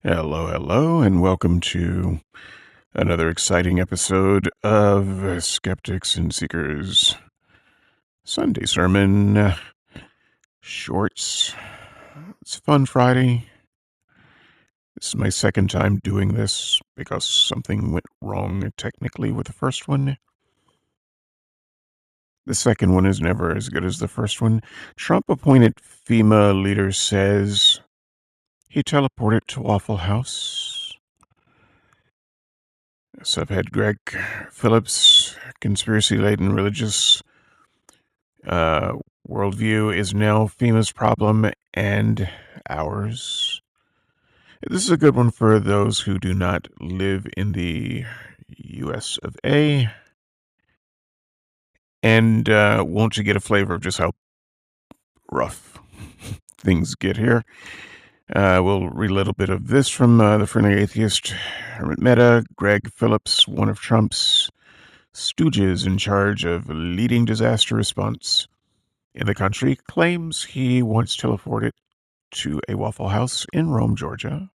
Hello, hello, and welcome to another exciting episode of Skeptics and Seekers Sunday Sermon Shorts. It's Fun Friday. This is my second time doing this because something went wrong technically with the first one. The second one is never as good as the first one. Trump-appointed FEMA leader says he teleported to Waffle House. Subhead Greg Phillips, conspiracy-laden religious worldview is now FEMA's problem and ours. This is a good one for those who do not live in the US of A. And won't you get a flavor of just how rough things get here? We'll read a little bit of this from the Friendly Atheist, Hermit Meta, Greg Phillips, one of Trump's stooges in charge of leading disaster response in the country, claims he once teleported to a Waffle House in Rome, Georgia.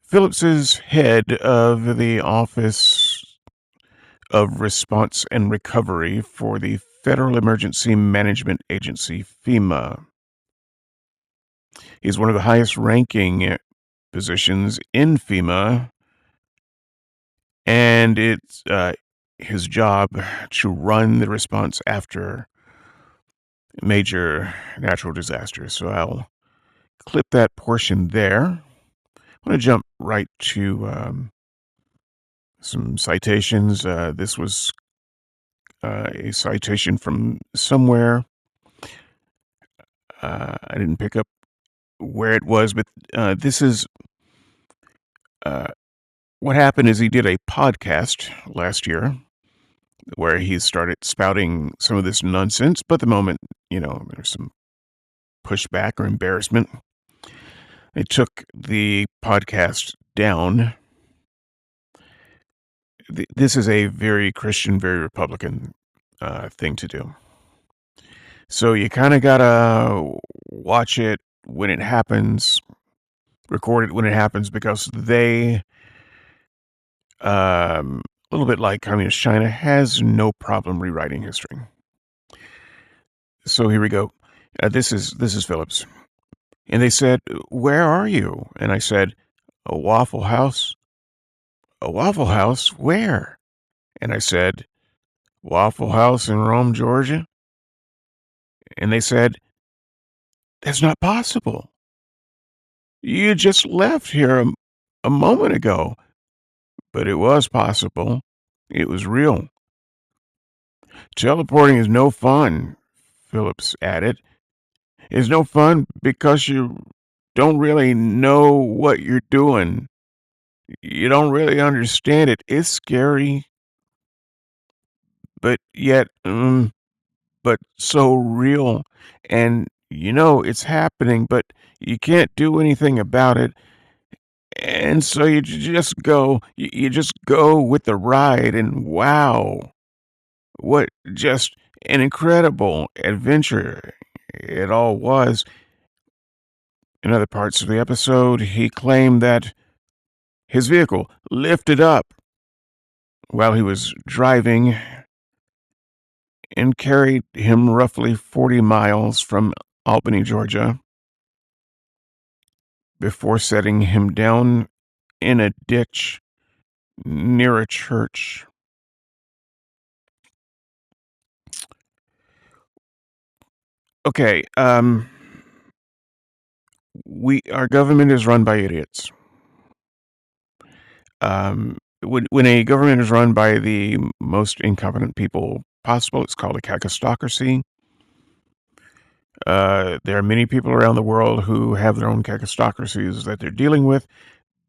Phillips is head of the Office of Response and Recovery for the Federal Emergency Management Agency, FEMA. He's one of the highest ranking positions in FEMA, and it's his job to run the response after major natural disasters. So I'll clip that portion there. I want to jump right to some citations. This was a citation from somewhere. I didn't pick up where it was, but this is what happened is he did a podcast last year where he started spouting some of this nonsense, but the moment, there's some pushback or embarrassment, they took the podcast down. This is a very Christian, very Republican thing to do. So you kind of got to watch it when it happens, record it when it happens, because they, a little bit like Communist China, has no problem rewriting history. So here we go. This is Phillips. And they said, "Where are you?" And I said, "A Waffle House." "A Waffle House? Where?" And I said, "Waffle House in Rome, Georgia." And they said, "That's not possible. You just left here a moment ago." But it was possible. It was real. "Teleporting is no fun," Phillips added. "It's no fun because you don't really know what you're doing. You don't really understand it. It's scary, but yet, but so real. And it's happening, but you can't do anything about it. And so you just go with the ride, and wow, what just an incredible adventure it all was." In other parts of the episode, he claimed that his vehicle lifted up while he was driving and carried him roughly 40 miles from Albany, Georgia, before setting him down in a ditch near a church. Okay, our government is run by idiots. When a government is run by the most incompetent people possible, it's called a cacostocracy. There are many people around the world who have their own cacostocracies that they're dealing with,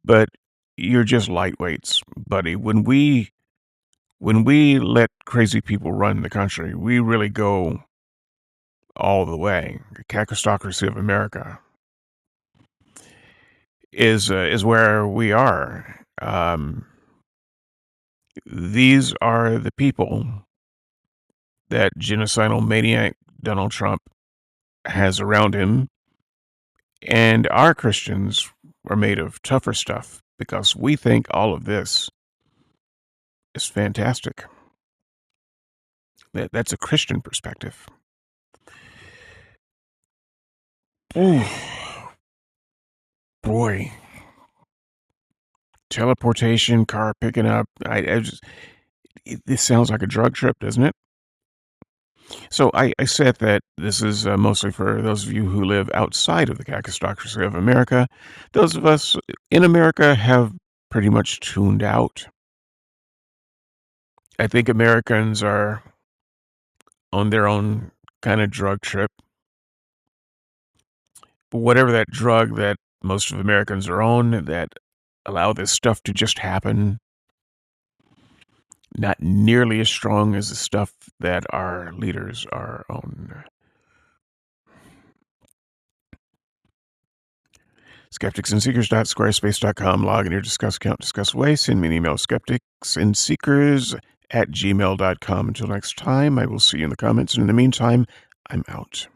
but you're just lightweights, buddy. When we let crazy people run the country, we really go all the way. The cacostocracy of America is where we are. These are the people that genocidal maniac Donald Trump has around him, And our Christians are made of tougher stuff because we think all of this is fantastic. That's a Christian perspective. Ooh, boy, teleportation, car picking up. This sounds like a drug trip, doesn't it? So I said that this is mostly for those of you who live outside of the cacistocracy of America. Those of us in America have pretty much tuned out. I think Americans are on their own kind of drug trip. Whatever that drug that most of Americans are on that allow this stuff to just happen, not nearly as strong as the stuff that our leaders are on. Skepticsandseekers.squarespace.com. Log in your Discuss account, discuss away. Send me an email, skepticsandseekers@gmail.com. Until next time, I will see you in the comments. And in the meantime, I'm out.